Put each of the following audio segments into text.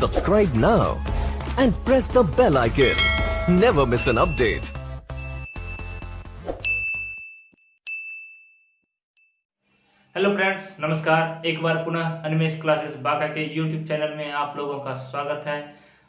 Subscribe now and press the bell icon. Never miss an update. Hello friends, नमस्कार। एक बार पुनः Animesh classes Banka के YouTube channel में आप लोगों का स्वागत है।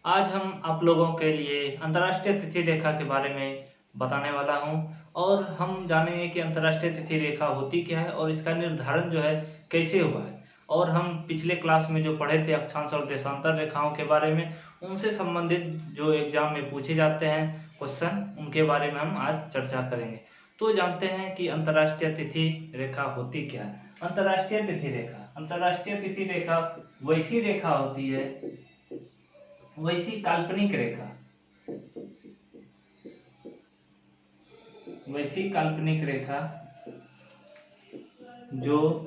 आज हम आप लोगों के लिए अंतर्राष्ट्रीय तिथि रेखा के बारे में बताने वाला हूं और हम जानेंगे कि अंतर्राष्ट्रीय तिथि रेखा होती क्या है और इसका निर्धारण जो है कैसे हुआ है। और हम पिछले क्लास में जो पढ़े थे अक्षांश और देशांतर रेखाओं के बारे में, उनसे संबंधित जो एग्जाम में पूछे जाते हैं क्वेश्चन, उनके बारे में हम आज चर्चा करेंगे। तो जानते हैं कि अंतर्राष्ट्रीय तिथि रेखा होती क्या है। अंतर्राष्ट्रीय तिथि रेखा वैसी रेखा होती है, वैसी काल्पनिक रेखा जो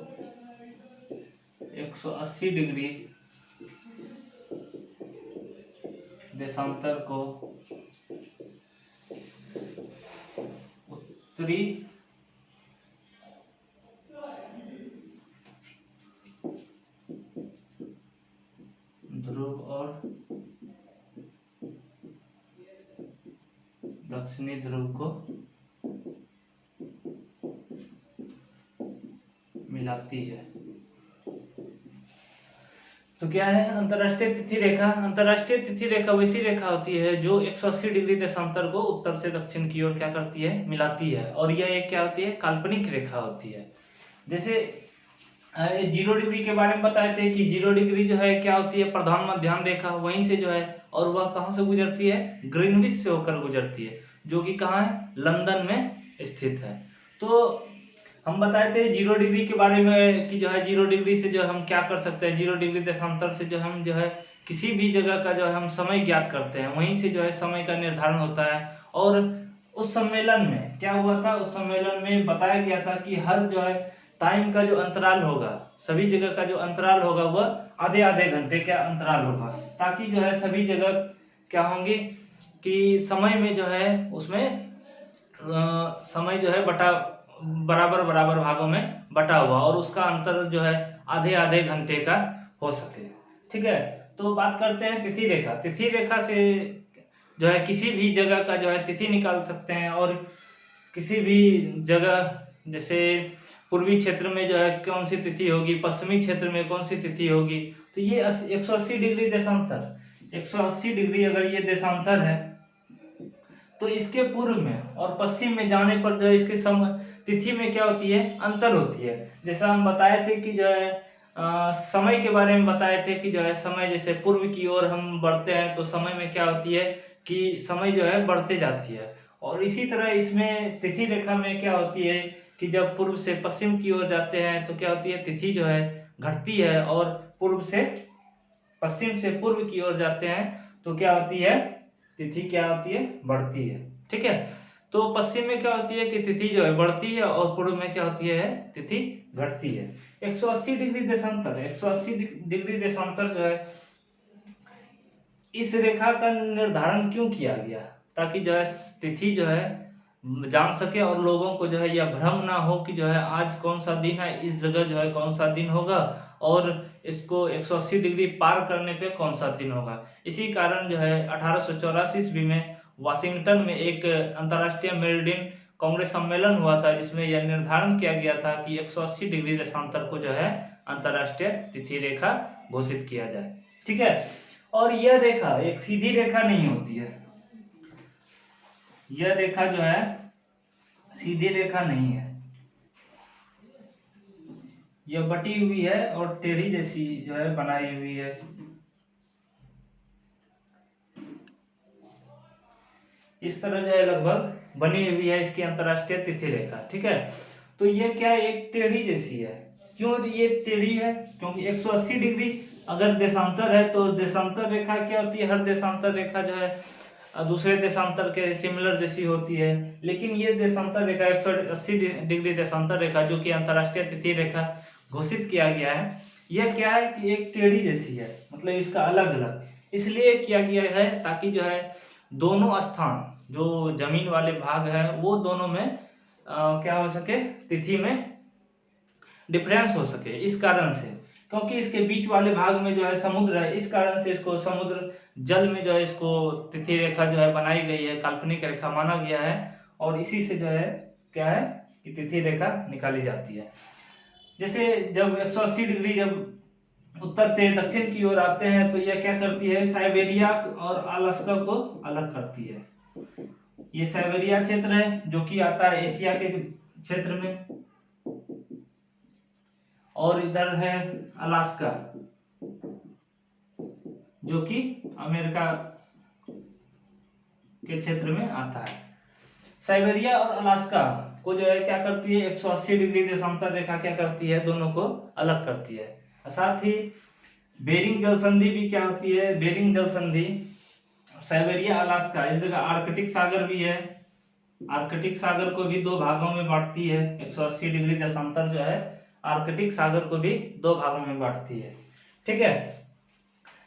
180 डिग्री देशांतर को उत्तरी ध्रुव और दक्षिणी ध्रुव को मिलाती है। तो क्या है अंतर्राष्ट्रीय तिथि रेखा? अंतर्राष्ट्रीय तिथि रेखा वैसी रेखा होती है जो 180 डिग्री देशांतर को उत्तर से दक्षिण की ओर क्या करती है, मिलाती है। और यह एक क्या होती है, काल्पनिक रेखा होती है। जैसे 0 डिग्री के बारे में बताए थे कि 0 डिग्री जो है क्या होती है, प्रधान मध्याह्न रेखा, वहीं से जो है, और वह कहाँ से गुजरती है, ग्रीनविच से होकर गुजरती है, जो कि कहाँ है, लंदन में स्थित है। तो हम बताए थे 0 डिग्री के बारे में कि जो है 0 डिग्री से जो हम क्या कर सकते हैं, 0 डिग्री देशांतर से जो हम जो है किसी भी जगह का जो है हम समय ज्ञात करते हैं, वहीं से जो है समय का निर्धारण होता है। और उस सम्मेलन में क्या हुआ था, उस सम्मेलन में बताया गया था कि हर जो है टाइम का जो अंतराल होगा, सभी जगह का जो अंतराल होगा वह आधे आधे घंटे का अंतराल होगा, ताकि जो है सभी जगह क्या होंगे कि समय में जो है उसमें समय जो है बराबर बराबर भागों में बटा हुआ, और उसका अंतर जो है आधे आधे घंटे का हो सके। ठीक है, तो बात करते हैं तिथि रेखा। तिथि रेखा से जो है किसी भी जगह का जो है तिथि निकाल सकते हैं, और किसी भी जगह, जैसे पूर्वी क्षेत्र में जो है कौन सी तिथि होगी, पश्चिमी क्षेत्र में कौन सी तिथि होगी। तो ये 180 डिग्री देशांतर, 180 डिग्री अगर ये देशांतर है, तो इसके पूर्व में और पश्चिम में जाने पर जो है इसके तिथि में क्या होती है, अंतर होती है। जैसा हम बताए थे कि जो है समय के बारे में बताए थे कि जो है समय जैसे पूर्व की ओर हम बढ़ते हैं तो समय में क्या होती है कि समय जो है बढ़ते जाती है। और इसी तरह इसमें तिथि रेखा में क्या होती है कि जब पूर्व से पश्चिम की ओर जाते हैं तो क्या होती है, तिथि जो है घटती है, और पश्चिम से पूर्व की ओर जाते हैं तो क्या होती है, तिथि क्या होती है, बढ़ती है। ठीक है, तो पश्चिम में क्या होती है कि तिथि जो है बढ़ती है, और पूर्व में क्या होती है, तिथि घटती है। 180 डिग्री देशांतर, 180 डिग्री देशांतर जो है, इस रेखा का निर्धारण क्यों किया गया, ताकि जो है तिथि जो है जान सके और लोगों को जो है यह भ्रम ना हो कि जो है आज कौन सा दिन है, इस जगह जो है कौन सा दिन होगा, और इसको 180 डिग्री पार करने पे कौन सा दिन होगा। इसी कारण जो है 1884 ईस्वी में वाशिंगटन में एक अंतर्राष्ट्रीय मेरिडियन कांग्रेस सम्मेलन हुआ था, जिसमें यह निर्धारण किया गया था कि 180 डिग्री देशांतर को जो है अंतर्राष्ट्रीय तिथि रेखा घोषित किया जाए। ठीक है, और यह रेखा एक सीधी रेखा नहीं होती है, यह रेखा जो है सीधी रेखा नहीं है, यह बटी हुई है और टेढ़ी जैसी जो है बनाई हुई है। इस तरह जो है लगभग बनी हुई है इसकी अंतर्राष्ट्रीय तिथि रेखा। ठीक है, तो ये क्या एक टेढ़ी जैसी है। क्यों ये टेढ़ी है, क्योंकि 180 डिग्री अगर देशांतर है तो देशांतर रेखा क्या होती है, हर देशांतर रेखा जो है दूसरे देशांतर के सिमिलर जैसी होती है। लेकिन ये देशांतर रेखा 180 डिग्री देशांतर रेखा जो कि अंतर्राष्ट्रीय तिथि रेखा घोषित किया गया है, यह क्या है कि एक टेढ़ी जैसी है, मतलब इसका अलग अलग इसलिए किया गया है ताकि जो है दोनों स्थान जो जमीन वाले भाग है वो दोनों में क्या हो सके, तिथि में डिफरेंस हो सके। इस कारण से क्योंकि इसके बीच वाले भाग में जो है समुद्र है, इस कारण से इसको समुद्र जल में जो है इसको तिथि रेखा जो है बनाई गई है, काल्पनिक रेखा माना गया है। और इसी से जो है क्या है कि तिथि रेखा निकाली जाती है। जैसे जब 180 डिग्री जब उत्तर से दक्षिण की ओर आते हैं तो यह क्या करती है, साइबेरिया और अलास्का को अलग करती है। ये साइबेरिया क्षेत्र है जो कि आता है एशिया के क्षेत्र में, और इधर है अलास्का जो कि अमेरिका के क्षेत्र में आता है। साइबेरिया और अलास्का को जो है क्या करती है, 180 डिग्री देशांतर रेखा क्या करती है, दोनों को अलग करती है। साथ ही बेरिंग जल संधि भी क्या होती है, बेरिंग जल संधि साइबेरिया अलास्का, इस जगह आर्कटिक सागर भी है, आर्कटिक सागर को भी दो भागों में बांटती है। 180 डिग्री देशांतर जो है आर्कटिक सागर को भी दो भागों में बांटती है। ठीक है,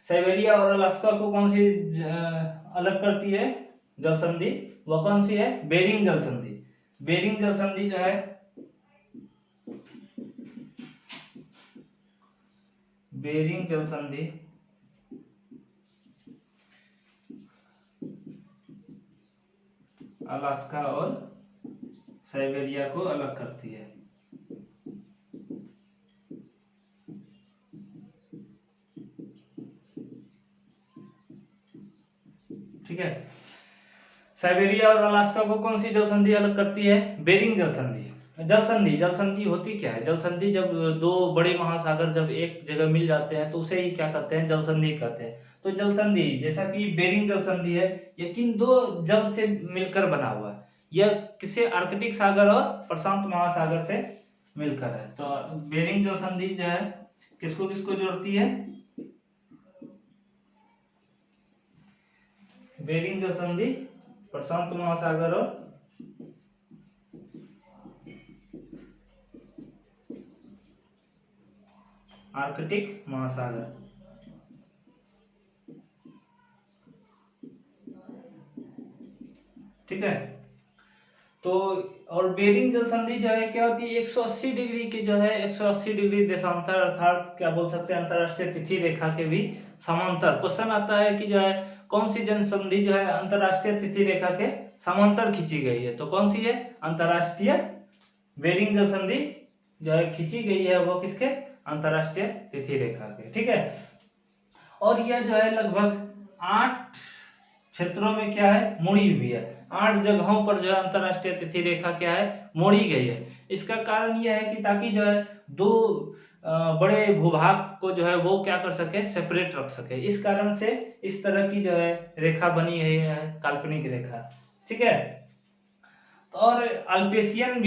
साइबेरिया और अलास्का को कौन सी अलग करती है जल संधि, वह कौन सी है, बेरिंग जल संधि। बेरिंग जल संधि जो है बेरिंग जल संधि अलास्का और साइबेरिया को अलग करती है। ठीक है, साइबेरिया और अलास्का को कौन सी जल संधि अलग करती है, बेरिंग जल संधि। जल संधि होती क्या है, जल संधि जब दो बड़े महासागर जब एक जगह मिल जाते हैं तो उसे ही क्या कहते हैं, जल संधि कहते हैं। तो जल संधि जैसा कि बेरिंग जल संधि है, ये किन दो जल से मिलकर बना हुआ है, यह किसे, आर्कटिक सागर और प्रशांत महासागर से मिलकर है। तो बेरिंग जल संधि जो है किसको किसको जोड़ती है, बेरिंग जल संधि प्रशांत महासागर और आर्कटिक महासागर। ठीक है, तो और बेरिंग जल संधि जो है क्या होती है, 180 डिग्री की जो है 180 डिग्री देशांतर अर्थात क्या बोल सकते हैं, अंतरराष्ट्रीय तिथि रेखा के भी समांतर। क्वेश्चन आता है कि जो है कौन सी जल संधि जो है अंतरराष्ट्रीय तिथि रेखा के समांतर खींची गई है, तो कौन सी है, अंतरराष्ट्रीय बेरिंग जल संधि जो है खींची गई है वो किसके, अंतरराष्ट्रीय तिथि रेखा के। ठीक है, और यह जो है लगभग 8 क्षेत्रों में क्या है, मुड़ी हुई है। 8 जगहों पर जो है अंतरराष्ट्रीय तिथि रेखा क्या है, मोड़ी गई है। इसका कारण यह है कि ताकि जो है दो बड़े भूभाग को जो है वो क्या कर सके, सेपरेट रख सके। इस कारण से इस तरह की जो है रेखा बनी है, काल्पनिक रेखा। ठीक है, तो और अल्पेशियन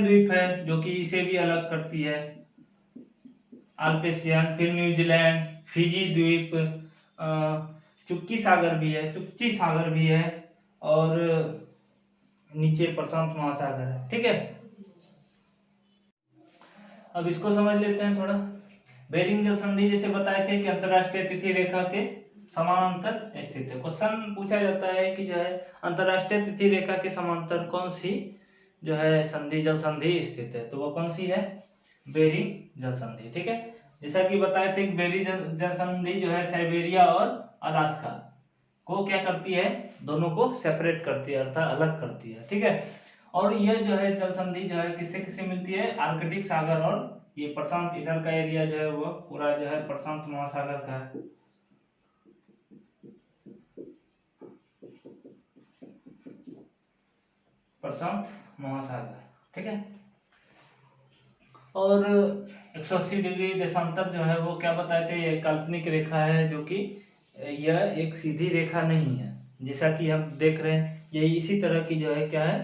द्वीप है जो कि इसे भी अलग करती है, अल्पेशियन, फिर न्यूजीलैंड, फिजी द्वीप, चुक्की सागर भी है, चुक्ची सागर भी है, और नीचे प्रशांत महासागर है। ठीक है, अब इसको समझ लेते हैं थोड़ा। बेरिंग जल संधि जैसे बताए थे कि अंतरराष्ट्रीय तिथि रेखा के समानांतर स्थित है। क्वेश्चन पूछा जाता है कि जो है अंतरराष्ट्रीय तिथि रेखा के समांतर कौन सी जो है संधि, जल संधि स्थित है, तो वो कौन सी है, बेरिंग जल संधि। ठीक है, जैसा कि बताए थे कि बेरिंग जल संधि जो है साइबेरिया और अलास्का को क्या करती है, दोनों को सेपरेट करती है अर्थात अलग करती है। ठीक है, और यह जो है जल संधि जो है किससे किससे मिलती है, आर्कटिक सागर और ये प्रशांत, इधर का एरिया जो है वो पूरा जो है प्रशांत महासागर का है। प्रशांत महासागर। ठीक है, और 180 डिग्री देशांतर जो है वो क्या बताए थे, ये काल्पनिक रेखा है जो कि यह एक सीधी रेखा नहीं है। जैसा कि हम देख रहे हैं ये इसी तरह की जो है क्या है,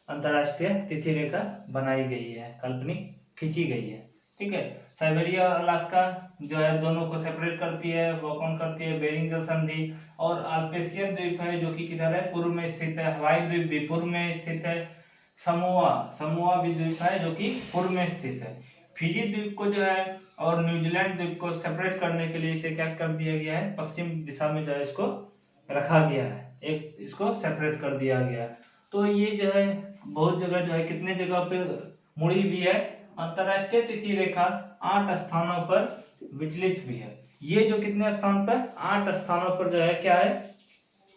अंतरराष्ट्रीय तिथि रेखा बनाई गई है, काल्पनिक खींची गई है। ठीक है, साइबेरिया और अलास्का जो है दोनों को सेपरेट करती है, वो कौन करती है, बेरिंग जल संधि। और अल्पेशियन द्वीप है जो कि किधर है, पूर्व में स्थित है। हवाई द्वीप भी पूर्व में स्थित है। समोआ भी द्वीप है जो कि पूर्व में स्थित है। फिजी द्वीप को जो है और न्यूजीलैंड द्वीप को सेपरेट करने के लिए इसे क्या कर दिया गया है, पश्चिम दिशा में जो है इसको रखा गया है, एक इसको सेपरेट कर दिया गया है। तो ये जो है बहुत जगह जो है कितने जगह पे मुड़ी हुई है, अंतरराष्ट्रीय तिथि रेखा 8 स्थानों पर विचलित हुई है। ये जो कितने स्थान पर, 8 स्थानों पर जो है क्या है,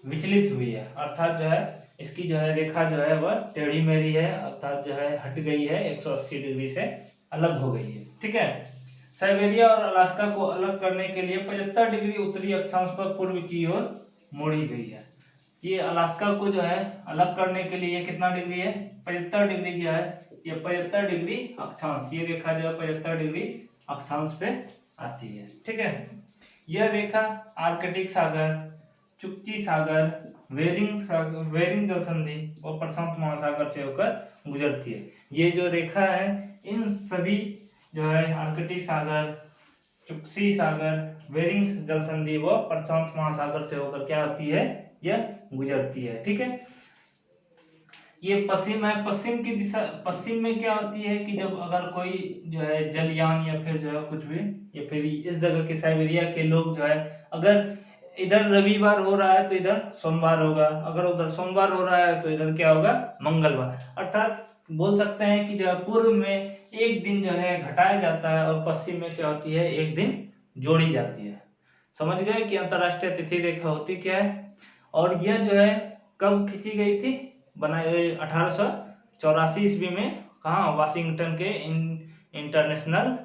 विचलित हुई है, अर्थात जो है इसकी जो है रेखा जो है वह टेढ़ी मेढ़ी है, अर्थात जो है हट गई है, 180 डिग्री से अलग हो गई है। ठीक है। साइबेरिया और अलास्का को अलग करने के लिए 75 डिग्री उत्तरी अक्षांश पर पूर्व की ओर मोड़ी गई है। ये अलास्का को जो है अलग करने के लिए कितना डिग्री है, 75 डिग्री जो है, ये 75 डिग्री अक्षांश, ये रेखा जो है 75 डिग्री अक्षांश पे आती है। ठीक है। यह रेखा आर्कटिक सागर, चुक्ची सागर, वेरिंग जल संधि और प्रशांत महासागर से होकर गुजरती है। ये जो रेखा है इन सभी जो है आर्कटिक सागर, चुक्सी सागर, बेरिंग जल संधि व प्रशांत महासागर से होकर क्या होती है, यह गुजरती है। ठीक है। ये पश्चिम है, पश्चिम की दिशा, पश्चिम में क्या होती है कि जब अगर कोई जो है जलयान या फिर जो है कुछ भी, या फिर इस जगह के साइबेरिया के लोग जो है, अगर इधर रविवार हो रहा है तो इधर सोमवार होगा, अगर उधर सोमवार हो रहा है तो इधर क्या होगा, मंगलवार। अर्थात बोल सकते हैं कि जो है पूर्व में एक दिन जो है घटाया जाता है और पश्चिम में क्या होती है, एक दिन जोड़ी जाती है। समझ गए कि अंतरराष्ट्रीय तिथि रेखा होती क्या है। और यह जो है कब खींची गई थी, बनाई 1884 ईस्वी में, कहाँ, वाशिंगटन के इंटरनेशनल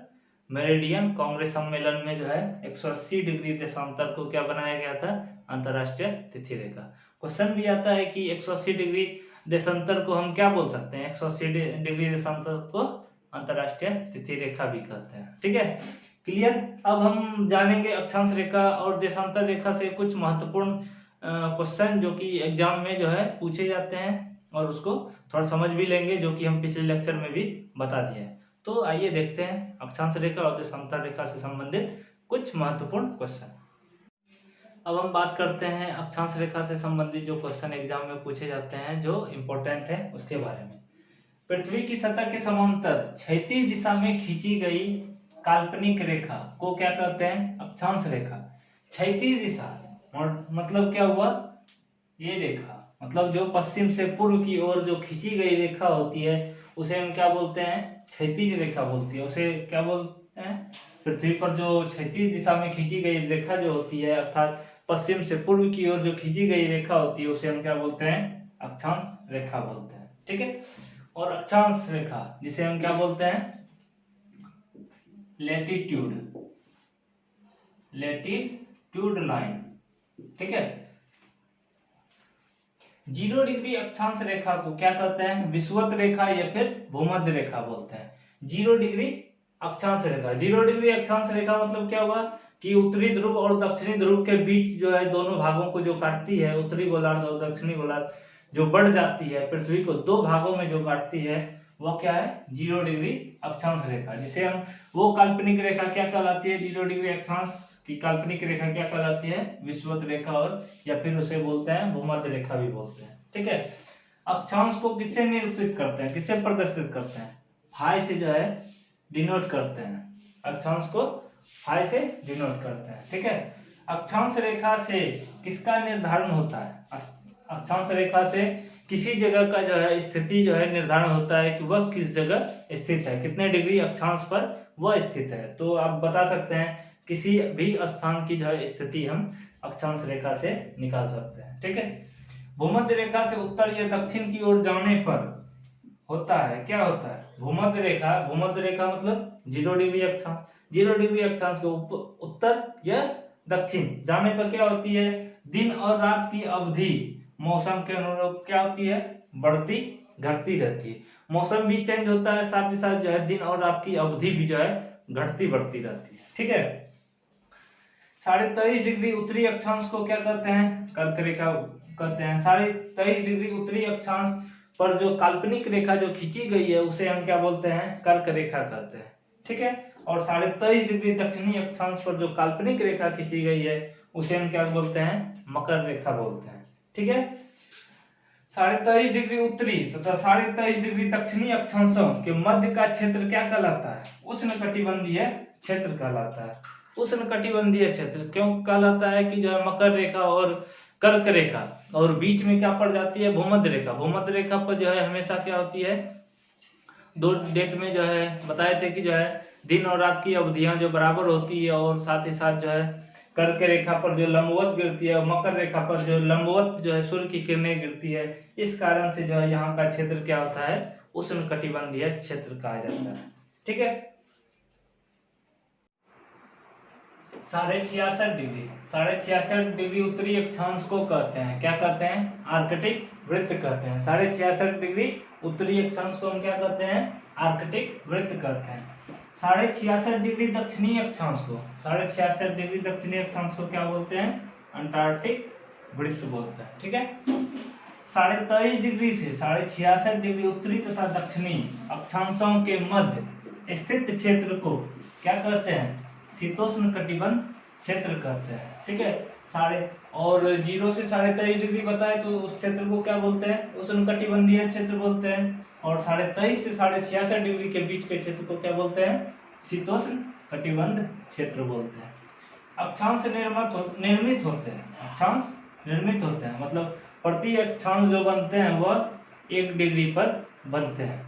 मेरिडियन कांग्रेस सम्मेलन में जो है 180 डिग्री देशांतर को क्या बनाया गया था, अंतरराष्ट्रीय तिथि रेखा। क्वेश्चन भी आता है कि 180 डिग्री देशांतर को हम क्या बोल सकते हैं, 180 डिग्री देशांतर को अंतरराष्ट्रीय तिथि रेखा भी कहते हैं। ठीक है, क्लियर। अब हम जानेंगे अक्षांश रेखा और देशांतर रेखा से कुछ महत्वपूर्ण क्वेश्चन जो कि एग्जाम में जो है पूछे जाते हैं, और उसको थोड़ा समझ भी लेंगे, जो कि हम पिछले लेक्चर में भी बता दिए हैं। तो आइए देखते हैं अक्षांश रेखा और देशांतर रेखा से संबंधित कुछ महत्वपूर्ण क्वेश्चन। अब हम बात करते हैं अक्षांश रेखा से संबंधित जो क्वेश्चन एग्जाम में पूछे जाते हैं, जो इम्पोर्टेंट है उसके बारे में। पृथ्वी की सतह के समांतर क्षैतिज दिशा में खींची गई काल्पनिक रेखा को क्या कहते हैं, अक्षांश रेखा। क्षैतिज दिशा मतलब क्या हुआ, ये रेखा मतलब जो पश्चिम से पूर्व की ओर जो खींची गई रेखा होती है उसे हम क्या बोलते हैं, क्षैतिज रेखा बोलती है। उसे क्या बोलते हैं, पृथ्वी पर जो क्षैतिज दिशा में खींची गई रेखा जो होती है, अर्थात पश्चिम से पूर्व की ओर जो खींची गई रेखा होती है, उसे हम क्या बोलते हैं, अक्षांश रेखा बोलते हैं। ठीक है। और अक्षांश रेखा जिसे हम क्या बोलते हैं, लैटिट्यूड लाइन। ठीक है। 0 डिग्री अक्षांश रेखा को क्या कहते हैं, विषुवत रेखा या फिर भूमध्य रेखा बोलते हैं। 0 डिग्री अक्षांश रेखा, 0 डिग्री अक्षांश रेखा मतलब क्या हुआ कि उत्तरी ध्रुव और दक्षिणी ध्रुव के बीच जो है दोनों भागों को जो काटती है, उत्तरी गोलार्ध और दक्षिणी गोलार्ध जो बढ़ जाती है, पृथ्वी को दो भागों में जो काटती है, वह क्या है, 0 डिग्री अक्षांश रेखा, जिसे हम, वो काल्पनिक रेखा क्या कहलाती है, 0 डिग्री अक्षांश की काल्पनिक रेखा क्या कहलाती है, विषुवत रेखा, और या फिर उसे बोलते हैं भूमध्य रेखा भी बोलते हैं। ठीक है। अक्षांश को किससे निरूपित करते हैं, किससे प्रदर्शित करते हैं, फाई से जो है डिनोट करते हैं, अक्षांश को फाई से डिनोट करते हैं। ठीक है। अक्षांश रेखा से किसका निर्धारण होता है, अक्षांश रेखा से किसी जगह का जो है स्थिति जो है निर्धारण होता है कि वह किस जगह स्थित है, कितने डिग्री अक्षांश पर वह स्थित है। तो आप बता सकते हैं किसी भी स्थान की जो है स्थिति हम अक्षांश रेखा से निकाल सकते हैं। ठीक है। भूमध्य रेखा से उत्तर या दक्षिण की ओर जाने पर होता है, क्या होता है, भूमध्य रेखा मतलब 0 डिग्री अक्षांश, 0 डिग्री अक्षांश को उत्तर या दक्षिण जाने पर क्या होती है, दिन और रात की अवधि मौसम के अनुरूप क्या होती है, बढ़ती घटती रहती है। मौसम भी चेंज होता है, साथ ही साथ जो है दिन और रात की अवधि भी जो है घटती बढ़ती रहती है। ठीक है। 23.5 डिग्री उत्तरी अक्षांश को क्या कहते हैं, कर्क रेखा कहते हैं। 23.5 डिग्री उत्तरी अक्षांश पर जो काल्पनिक रेखा जो खींची गई है उसे हम क्या बोलते हैं, कर्क रेखा कहते हैं। ठीक है। और 23.5 डिग्री दक्षिणी अक्षांश पर जो काल्पनिक रेखा खींची गई है उसे हम क्या बोलते हैं, मकर रेखा बोलते हैं। ठीक है। 23.5 डिग्री उत्तरी तथा 23.5 डिग्री दक्षिणी अक्षांशों के मध्य का क्षेत्र क्या कहलाता है, उष्णकटिबंधीय क्षेत्र कहलाता है। उष्णकटिबंधीय क्षेत्र क्यों कहलाता है कि जो है मकर रेखा और कर्क रेखा और बीच में क्या पड़ जाती है, भूमध्य रेखा। भूमध्य रेखा पर जो है हमेशा क्या होती है, दो डेट में जो है बताए थे कि जो है दिन और रात की अवधियां जो बराबर होती है और साथ ही साथ जो है कर्क रेखा पर जो लंबवत गिरती है और मकर रेखा पर जो लंबवत जो है सूर्य की किरणें गिरती है, इस कारण से जो है यहाँ का क्षेत्र क्या होता है, उष्णकटिबंधीय क्षेत्र कहा जाता है। ठीक है। 66.5 डिग्री उत्तरी अक्षांश को कहते हैं, क्या कहते हैं, आर्कटिक वृत्त कहते हैं। 66.5 डिग्री उत्तरी अक्षांश को हम क्या कहते हैं, आर्कटिक वृत्त कहते हैं। 66.5 डिग्री दक्षिणी अक्षांश को, 66.5 डिग्री दक्षिणी अक्षांश को क्या बोलते हैं, अंटार्कटिक वृत्त बोलते हैं। ठीक है। 23.5 डिग्री से 66.5 डिग्री उत्तरी तथा दक्षिणी अक्षांशों के मध्य स्थित क्षेत्र को क्या कहते हैं, शीतोष्ण कटिबंध क्षेत्र कहते हैं। ठीक है। और 0 से 23.5 डिग्री बताए तो उस क्षेत्र को क्या बोलते हैं, उष्णकटिबंधीय क्षेत्र बोलते हैं। और 23.5 से 66.5 डिग्री के बीच के क्षेत्र को क्या बोलते हैं, शीतोष्ण कटिबंध क्षेत्र बोलते हैं। अक्षांश निर्मित होते हैं, अक्षांश निर्मित होते हैं, मतलब प्रति अक्षांश जो बनते हैं वह 1 डिग्री पर बनते हैं।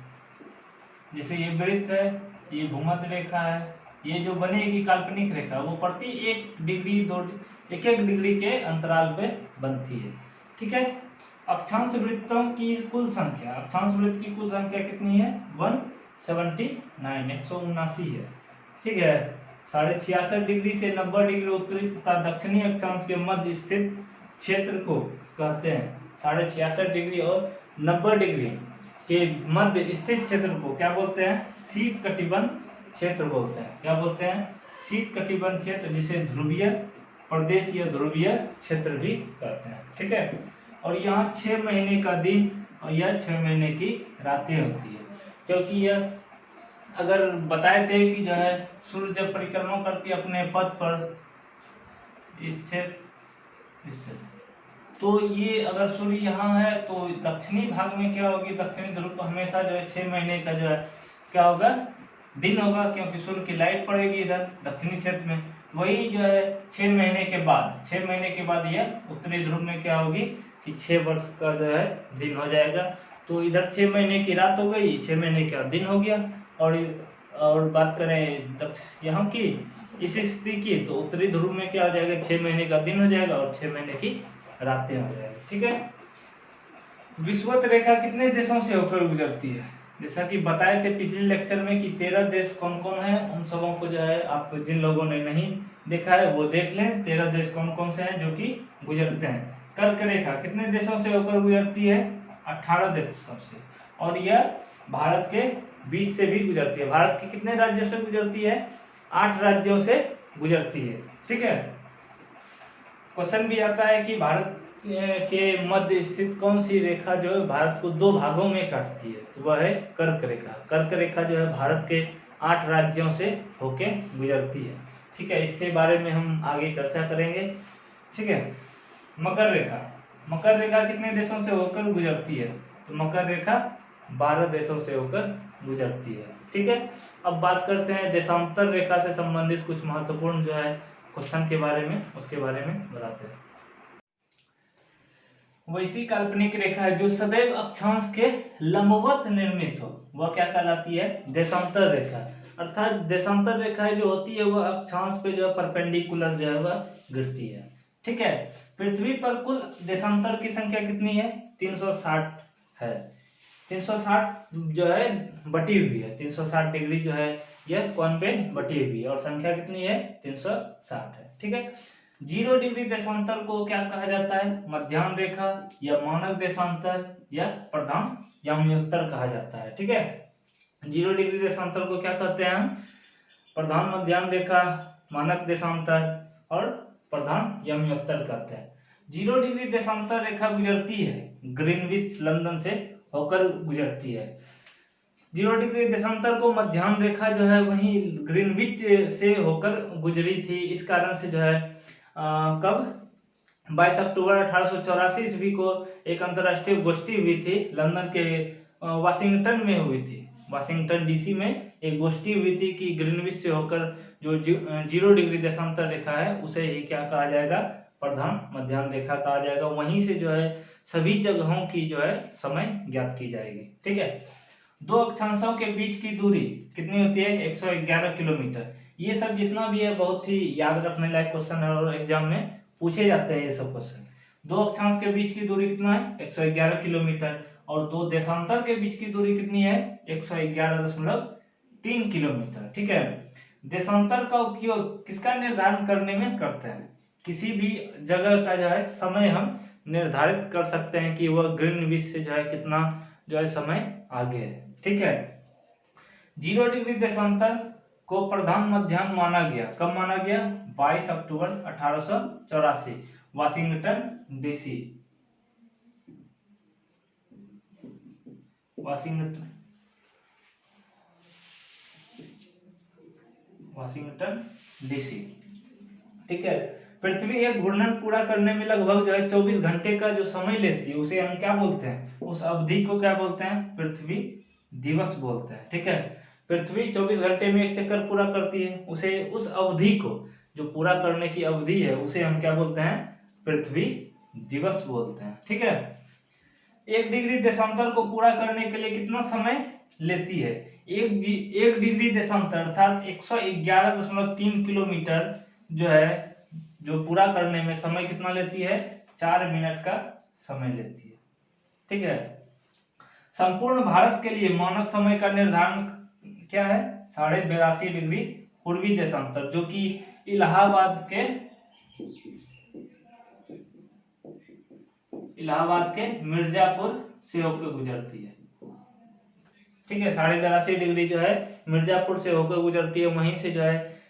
जैसे ये वृत्त है, ये भूमध्य रेखा है, ये जो बनेगी काल्पनिक रेखा वो प्रति 1 डिग्री 1 डिग्री के अंतराल पे बनती है। ठीक है। अक्षांश वृत्तों की कुल संख्या, अक्षांश वृत्त की कुल संख्या कितनी है, 179 179 है। ठीक है। 66.5 डिग्री से 90 डिग्री उत्तरी तथा दक्षिणी अक्षांश के मध्य स्थित क्षेत्र को कहते हैं, 66.5 डिग्री और 90 डिग्री के मध्य स्थित क्षेत्र को क्या बोलते हैं, शीत कटिबंध क्षेत्र बोलते हैं। क्या बोलते हैं, शीत कटिबंध क्षेत्र, जिसे ध्रुवीय प्रदेश या ध्रुवीय क्षेत्र भी कहते हैं। ठीक है। और यहाँ 6 महीने का दिन और यह 6 महीने की रातें होती है, क्योंकि यह अगर बताए थे कि जो है सूर्य जब परिक्रमा करती है अपने पथ पर इस क्षेत्र इससे, तो ये अगर सूर्य यहाँ है तो दक्षिणी भाग में क्या होगी, दक्षिणी ध्रुव पर हमेशा जो है 6 महीने का जो है क्या होगा, दिन होगा, क्योंकि सूर्य की लाइट पड़ेगी इधर दक्षिणी क्षेत्र में। वही जो है 6 महीने के बाद, 6 महीने के बाद यह उत्तरी ध्रुव में क्या होगी कि 6 वर्ष का जो है दिन हो जाएगा। तो इधर 6 महीने की रात हो गई, 6 महीने का दिन हो गया। और बात करें यहाँ की इस स्थिति की, तो उत्तरी ध्रुव में क्या हो जाएगा, 6 महीने का दिन हो जाएगा और 6 महीने की रातें हो जाएगी। ठीक है। विषुवत रेखा कितने देशों से होकर गुजरती है, जैसा कि बताए थे पिछले लेक्चर में कि 13 देश कौन कौन है, उन सबों को जो है आप जिन लोगों ने नहीं देखा है वो देख लें। 13 देश कौन कौन से हैं जो कि गुजरते हैं। कर्क रेखा कितने देशों से होकर गुजरती है, 18 देशों से, और यह भारत के बीच से भी गुजरती है। भारत के कितने राज्यों से गुजरती है, 8 राज्यों से गुजरती है। ठीक है। क्वेश्चन भी आता है कि भारत के मध्य स्थित कौन सी रेखा जो है भारत को 2 भागों में काटती है, तो वह है कर्क रेखा। कर्क रेखा जो है भारत के 8 राज्यों से होके गुजरती है। ठीक है। इसके बारे में हम आगे चर्चा करेंगे। ठीक है। मकर रेखा, मकर रेखा कितने देशों से होकर गुजरती है, तो मकर रेखा 12 देशों से होकर गुजरती है। ठीक है। अब बात करते हैं देशांतर रेखा से संबंधित कुछ महत्वपूर्ण जो है क्वेश्चन के बारे में, उसके बारे में बताते हैं। वैसी काल्पनिक रेखा है जो सदैव अक्षांश के लंबवत निर्मित हो, वह क्या कहलाती है, देशांतर रेखा। अर्थात देशांतर रेखाएं जो होती है वह अक्षांश पे जो है परपेंडिकुलर जो है वह गिरती है। ठीक है। पृथ्वी पर कुल देशांतर की संख्या कितनी है, 360 है। 360 जो है बटी हुई है, 360 डिग्री जो है यह कौन पे बटी हुई है, और संख्या कितनी है, 360 है। ठीक है। 0 डिग्री देशांतर को क्या कहा जाता है, मध्याह्न रेखा या मानक देशांतर या प्रधान याम्योत्तर कहा जाता है। ठीक है। 0 डिग्री देशांतर को क्या कहते हैं हम, प्रधान मध्याह्न रेखा, मानक देशांतर और प्रधान याम्योत्तर कहते हैं। 0 डिग्री देशांतर रेखा गुजरती है ग्रीनविच लंदन से होकर गुजरती है। 0 डिग्री देशांतर को मध्याह्न रेखा जो है वही ग्रीनविच से होकर गुजरी थी। इस कारण से जो है कब 22 अक्टूबर 1884 ईस्वी को एक अंतर्राष्ट्रीय गोष्ठी हुई थी, लंदन के वाशिंगटन में हुई थी, वाशिंगटन डीसी में एक गोष्ठी हुई थी कि ग्रीनविच से होकर जो 0 डिग्री देशांतर रेखा है उसे ही क्या कहा जाएगा, प्रधान मध्याह्न रेखा कहा जाएगा। वहीं से जो है सभी जगहों की जो है समय ज्ञात की जाएगी। ठीक है। दो अक्षांशों के बीच की दूरी कितनी होती है? 111 किलोमीटर। ये सब जितना भी है बहुत ही याद रखने लायक क्वेश्चन है और एग्जाम में पूछे जाते हैं ये सब क्वेश्चन। दो अक्षांश के बीच की दूरी कितना है? 111 किलोमीटर। और दो देशांतर के बीच की दूरी कितनी है? 111.3 किलोमीटर। ठीक है। देशांतर का उपयोग किसका निर्धारण करने में करते हैं? किसी भी जगह का जो है समय हम निर्धारित कर सकते हैं कि वह ग्रीनविच से जो है कितना जो है समय आगे है। ठीक है। 0 डिग्री देशांतर को प्रधान मध्याह्न माना गया। कब माना गया? 22 अक्टूबर 1884, वाशिंगटन डीसी। Washington DC. ठीक है। पृथ्वी एक घूर्णन पूरा करने में लगभग जो है 24 घंटे का जो समय लेती है उसे हम क्या बोलते हैं? उस अवधि को क्या बोलते हैं? पृथ्वी दिवस बोलते हैं। ठीक है। पृथ्वी 24 घंटे में एक चक्कर पूरा करती है, उसे उस अवधि को जो पूरा करने की अवधि है उसे हम क्या बोलते हैं? पृथ्वी दिवस बोलते हैं। ठीक है। 1 डिग्री देशांतर को पूरा करने के लिए कितना समय लेती है? एक डिग्री देशांतर अर्थात 111.3 किलोमीटर जो है जो पूरा करने में समय कितना लेती है? 4 मिनट का समय लेती है। ठीक है। संपूर्ण भारत के लिए मानक समय का निर्धारण क्या है? 82.5 डिग्री पूर्वी देशांतर, जो कि इलाहाबाद के मिर्जापुर से होकर गुजरती है। ठीक है। 82.5 डिग्री जो है मिर्जापुर से होकर गुजरती है। वहीं से जो है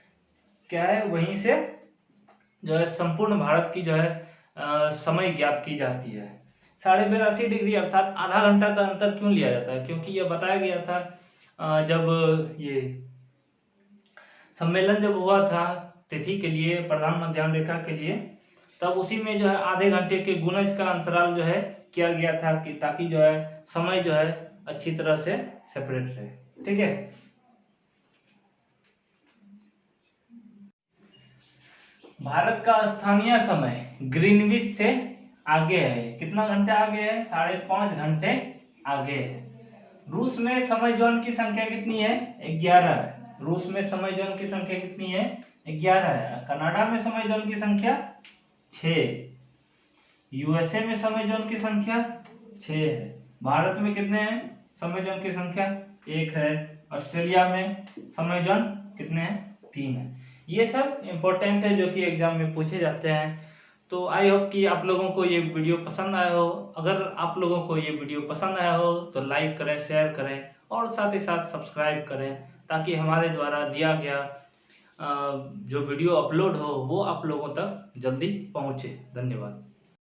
क्या है? वहीं से जो है संपूर्ण भारत की जो है समय ज्ञात की जाती है। 82.5 डिग्री अर्थात आधा घंटा का अंतर क्यों लिया जाता है? क्योंकि यह बताया गया था जब ये सम्मेलन जब हुआ था तिथि के लिए, प्रधान मध्याह्न रेखा के लिए, तब उसी में जो है आधे घंटे के गुणज का अंतराल जो है किया गया था कि ताकि जो है समय जो है अच्छी तरह से सेपरेट रहे। ठीक है। भारत का स्थानीय समय ग्रीनविच से आगे है। कितना घंटे आगे है? 5.5 घंटे आगे है। रूस में समय जोन की संख्या कितनी है? 11 है। रूस में समय जोन की संख्या कितनी है? 11 है। कनाडा में समय जोन की संख्या 6। यूएसए में समय जोन की संख्या 6 है। भारत में कितने हैं समय जोन की संख्या? 1 है। ऑस्ट्रेलिया में समय जोन कितने हैं? 3 है। ये सब इंपॉर्टेंट है जो कि एग्जाम में पूछे जाते हैं। तो आई होप कि आप लोगों को ये वीडियो पसंद आया हो। अगर आप लोगों को ये वीडियो पसंद आया हो तो लाइक करें, शेयर करें और साथ ही साथ सब्सक्राइब करें, ताकि हमारे द्वारा दिया गया जो वीडियो अपलोड हो वो आप लोगों तक जल्दी पहुंचे। धन्यवाद।